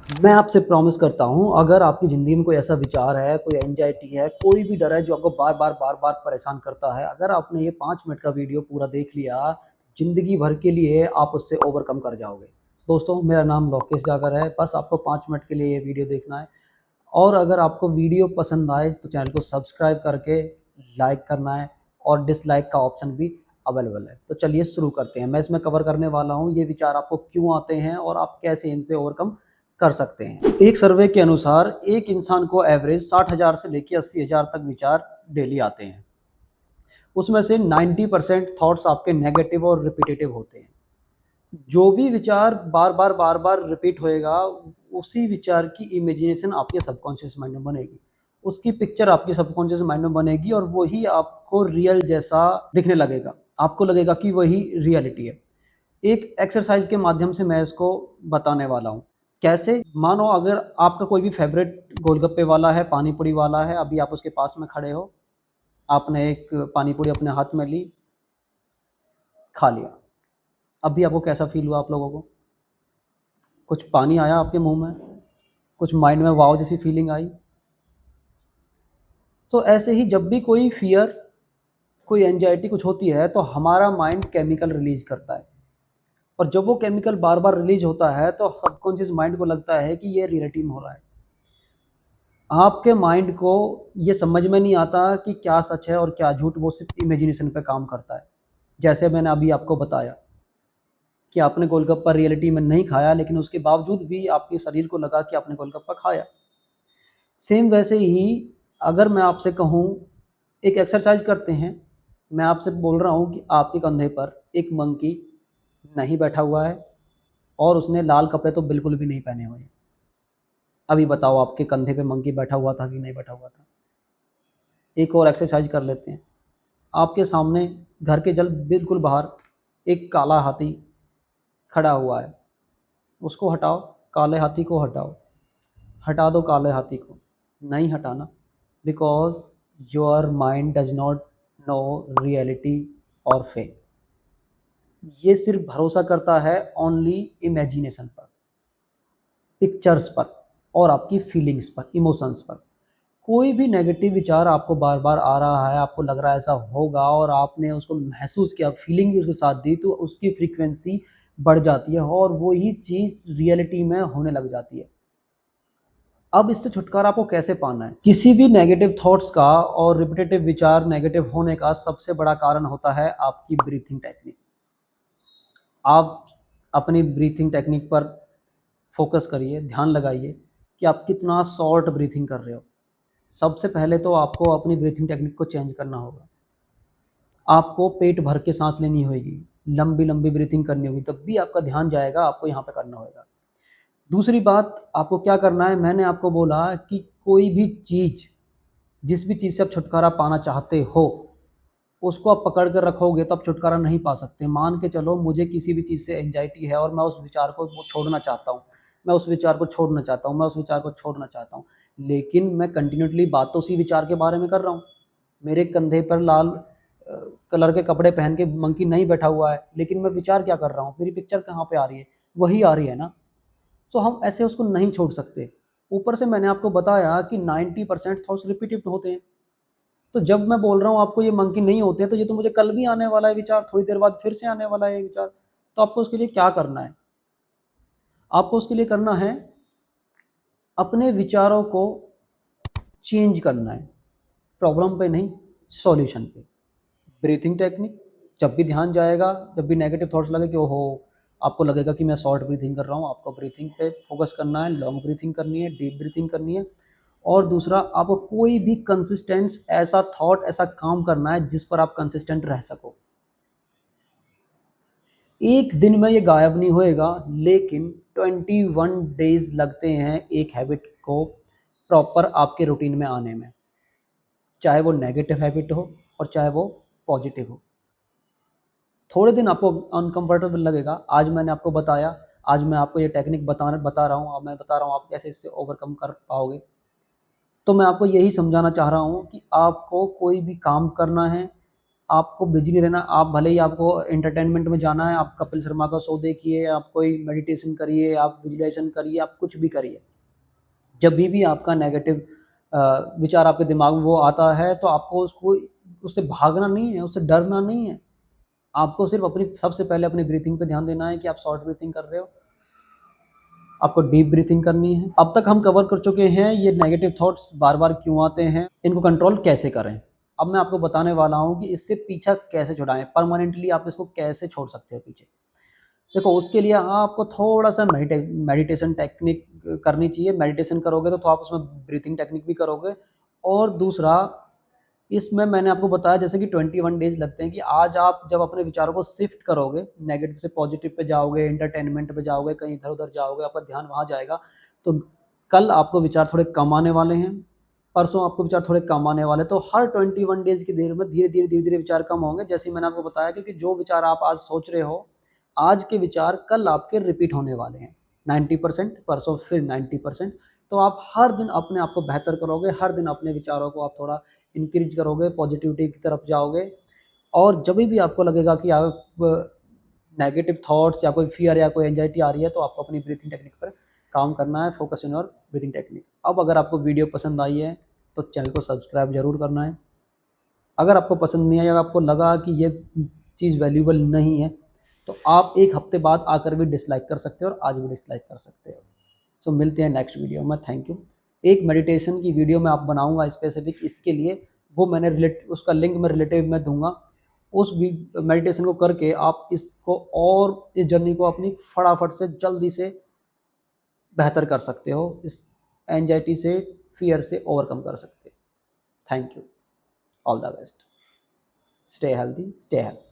मैं आपसे प्रॉमिस करता हूँ, अगर आपकी ज़िंदगी में कोई ऐसा विचार है, कोई एंग्ज़ायटी है, कोई भी डर है जो आपको बार-बार परेशान करता है, अगर आपने ये 5 मिनट का वीडियो पूरा देख लिया, ज़िंदगी भर के लिए आप उससे ओवरकम कर जाओगे। दोस्तों, मेरा नाम लोकेश जागर है, बस आपको 5 मिनट के लिए ये वीडियो देखना है और अगर आपको वीडियो पसंद आए तो चैनल को सब्सक्राइब करके लाइक करना है और डिसलाइक का ऑप्शन भी अवेलेबल है। तो चलिए शुरू करते हैं। मैं इसमें कवर करने वाला हूँ, ये विचार आपको क्यों आते हैं और आप कैसे इनसे ओवरकम कर सकते हैं। एक सर्वे के अनुसार एक इंसान को एवरेज 60,000 से लेकर 80,000 तक विचार डेली आते हैं। उसमें से 90% थॉट्स आपके नेगेटिव और रिपीटेटिव होते हैं। जो भी विचार बार-बार रिपीट होएगा, उसी विचार की इमेजिनेशन आपके सबकॉन्शियस माइंड में बनेगी। उसकी पिक्चर आपके सबकॉन्शियस माइंड में बनेगी और वही आपको रियल जैसा दिखने लगेगा। आपको लगेगा कि वही रियलिटी है। एक एक्सरसाइज़ के माध्यम से मैं इसको बताने वाला हूँ। कैसे? मानो अगर आपका कोई भी फ़ेवरेट गोलगप्पे वाला है, पानी पूरी वाला है, अभी आप उसके पास में खड़े हो, आपने एक पानी पूरी अपने हाथ में ली, खा लिया। अभी आपको कैसा फ़ील हुआ आप लोगों को? कुछ पानी आया आपके मुँह में? कुछ माइंड में वॉव जैसी फीलिंग आई? तो ऐसे ही जब भी कोई फ़ियर, कोई एंग्ज़ायटी कुछ होती है, तो हमारा माइंड केमिकल रिलीज़ करता है और जब वो केमिकल बार-बार रिलीज़ होता है, तो सबकॉन्शियस माइंड को लगता है कि ये रियलिटी में हो रहा है। आपके माइंड को ये समझ में नहीं आता कि क्या सच है और क्या झूठ, वो सिर्फ़ इमेजिनेशन पे काम करता है। जैसे मैंने अभी आपको बताया कि आपने गोलगप्पा रियलिटी में नहीं खाया, लेकिन उसके बावजूद भी आपके शरीर को लगा कि आपने गोलगप्पा खाया। सेम वैसे ही अगर मैं आपसे कहूँ, एक एक्सरसाइज़ करते हैं, मैं आपसे बोल रहा हूँ कि आपके कंधे पर एक मंकी नहीं बैठा हुआ है और उसने लाल कपड़े तो बिल्कुल भी नहीं पहने हुए हैं। अभी बताओ आपके कंधे पे मंकी बैठा हुआ था कि नहीं बैठा हुआ था? एक और एक्सरसाइज़ कर लेते हैं। आपके सामने घर के जल बिल्कुल बाहर एक काला हाथी खड़ा हुआ है, उसको हटाओ, काले हाथी को हटाओ। हटा दो काले हाथी को, नहीं हटाना, because your mind does not know reality और फेक। ये सिर्फ़ भरोसा करता है ओनली इमेजिनेशन पर, पिक्चर्स पर और आपकी फीलिंग्स पर, इमोशंस पर। कोई भी नेगेटिव विचार आपको बार-बार आ रहा है, आपको लग रहा है ऐसा होगा और आपने उसको महसूस किया, फीलिंग भी उसके साथ दी, तो उसकी फ्रीक्वेंसी बढ़ जाती है और वही चीज़ रियलिटी में होने लग जाती है। अब इससे छुटकारा आपको कैसे पाना है? किसी भी नेगेटिव थॉट्स का और रिपिटेटिव विचार नेगेटिव होने का सबसे बड़ा कारण होता है आपकी ब्रीथिंग टेक्निक। आप अपनी ब्रीथिंग टेक्निक पर फ़ोकस करिए, ध्यान लगाइए कि आप कितना शॉर्ट ब्रीथिंग कर रहे हो। सबसे पहले तो आपको अपनी ब्रीथिंग टेक्निक को चेंज करना होगा। आपको पेट भर के साँस लेनी होगी, लंबी-लंबी ब्रीथिंग करनी होगी, तब भी आपका ध्यान जाएगा, आपको यहाँ पे करना होगा। दूसरी बात आपको क्या करना है, मैंने आपको बोला कि कोई भी चीज़, जिस भी चीज़ से आप छुटकारा पाना चाहते हो, उसको आप पकड़ कर रखोगे तो आप छुटकारा नहीं पा सकते। मान के चलो मुझे किसी भी चीज़ से एंग्ज़ायटी है और मैं उस विचार को वो छोड़ना चाहता हूँ। मैं उस विचार को छोड़ना चाहता हूँ, मैं उस विचार को छोड़ना चाहता हूँ। लेकिन मैं कंटिन्यूअसली बात तो उसी विचार के बारे में कर रहा हूँ। मेरे कंधे पर लाल कलर के कपड़े पहन के मंकी नहीं बैठा हुआ है, लेकिन मैं विचार क्या कर रहा हूँ? मेरी पिक्चर कहाँ पे आ रही है? वही आ रही है ना। तो हम ऐसे उसको नहीं छोड़ सकते। ऊपर से मैंने आपको बताया कि 90% थॉट्स रिपीटेड होते हैं। तो जब मैं बोल रहा हूँ आपको ये मंकी नहीं होते हैं, तो ये तो मुझे कल भी आने वाला है विचार, थोड़ी देर बाद फिर से आने वाला है ये विचार। तो आपको उसके लिए क्या करना है? आपको उसके लिए करना है, अपने विचारों को चेंज करना है। प्रॉब्लम पे नहीं, सॉल्यूशन पे। ब्रीथिंग टेक्निक, जब भी ध्यान जाएगा, जब भी नेगेटिव थॉट्स लगे कि ओहो! आपको लगेगा कि मैं शॉर्ट ब्रीथिंग कर रहा हूँ, आपको ब्रीथिंग पे फ़ोकस करना है, लॉन्ग ब्रीथिंग करनी है, डीप ब्रीथिंग करनी है। और दूसरा, आपको कोई भी कंसिस्टेंस ऐसा थॉट, ऐसा काम करना है जिस पर आप कंसिस्टेंट रह सको। एक दिन में ये गायब नहीं होएगा, लेकिन 21 डेज़ लगते हैं एक हैबिट को प्रॉपर आपके रूटीन में आने में। चाहे वो नेगेटिव हैबिट हो और चाहे वो पॉजिटिव हो। थोड़े दिन आपको अनकम्फर्टेबल लगेगा। आज मैंने आपको बताया, आज मैं आपको ये टेक्निक बता रहा हूँ, अब मैं बता रहा हूँ आप कैसे इससे ओवरकम कर पाओगे। तो मैं आपको यही समझाना चाह रहा हूँ कि आपको कोई भी काम करना है, आपको बिजी नहीं रहना। आप भले ही आपको एंटरटेनमेंट में जाना है, आप कपिल शर्मा का शो देखिए, आप कोई मेडिटेशन करिए, आप विजुअलाइजेशन करिए, आप कुछ भी करिए। जब भी आपका नेगेटिव विचार आपके दिमाग में वो आता है, तो आपको उसको उससे भागना नहीं है, उससे डरना नहीं है। आपको सिर्फ अपनी सबसे पहले अपनी ब्रीथिंग पे ध्यान देना है कि आप शॉर्ट ब्रीथिंग कर रहे हो, आपको डीप ब्रीथिंग करनी है। अब तक हम कवर कर चुके हैं ये नेगेटिव थॉट्स बार बार क्यों आते हैं, इनको कंट्रोल कैसे करें। अब मैं आपको बताने वाला हूँ कि इससे पीछा कैसे छुड़ाएं, परमानेंटली आप इसको कैसे छोड़ सकते हो पीछे। देखो, उसके लिए आपको थोड़ा सा मेडिटेशन टेक्निक करनी चाहिए। मेडिटेशन करोगे तो आप उसमें ब्रीथिंग टेक्निक भी करोगे। और दूसरा, इसमें मैंने आपको बताया जैसे कि 21 डेज लगते हैं, कि आज आप जब अपने विचारों को शिफ्ट करोगे, नेगेटिव से पॉजिटिव पे जाओगे, एंटरटेनमेंट पे जाओगे, कहीं इधर उधर जाओगे, आपका ध्यान वहाँ जाएगा, तो कल आपको विचार थोड़े कम आने वाले हैं, परसों आपको विचार थोड़े कम आने वाले। तो हर 21 डेज की देर में धीरे धीरे विचार कम होंगे, जैसे ही मैंने आपको बताया, क्योंकि जो विचार आप आज सोच रहे हो, आज के विचार कल आपके रिपीट होने वाले हैं 90%, परसों फिर 90%। तो आप हर दिन अपने आप को बेहतर करोगे, हर दिन अपने विचारों को आप थोड़ा इंक्रीज करोगे, पॉजिटिविटी की तरफ जाओगे। और जब भी आपको लगेगा कि आप नेगेटिव थॉट्स या कोई फियर या कोई एंजाइटी आ रही है, तो आपको अपनी ब्रीथिंग टेक्निक पर काम करना है, focus in your breathing technique. अब अगर आपको वीडियो पसंद आई है तो चैनल को सब्सक्राइब जरूर करना है। अगर आपको पसंद नहीं आया, अगर आपको लगा कि ये चीज़ वैल्यूबल नहीं है, तो आप एक हफ्ते बाद आकर भी डिसलाइक कर सकते हो और आज भी डिसलाइक कर सकते हो। सो मिलते हैं नेक्स्ट वीडियो में। Thank you. एक मेडिटेशन की वीडियो मैं आप बनाऊंगा स्पेसिफिक इसके लिए, वो मैंने उसका लिंक मैं रिलेटिव में दूंगा। उस मेडिटेशन को करके आप इसको और इस जर्नी को अपनी फटाफट से जल्दी से बेहतर कर सकते हो, इस एंजाइटी से, फियर से ओवरकम कर सकते हो। Thank you. All the best. Stay healthy, stay happy.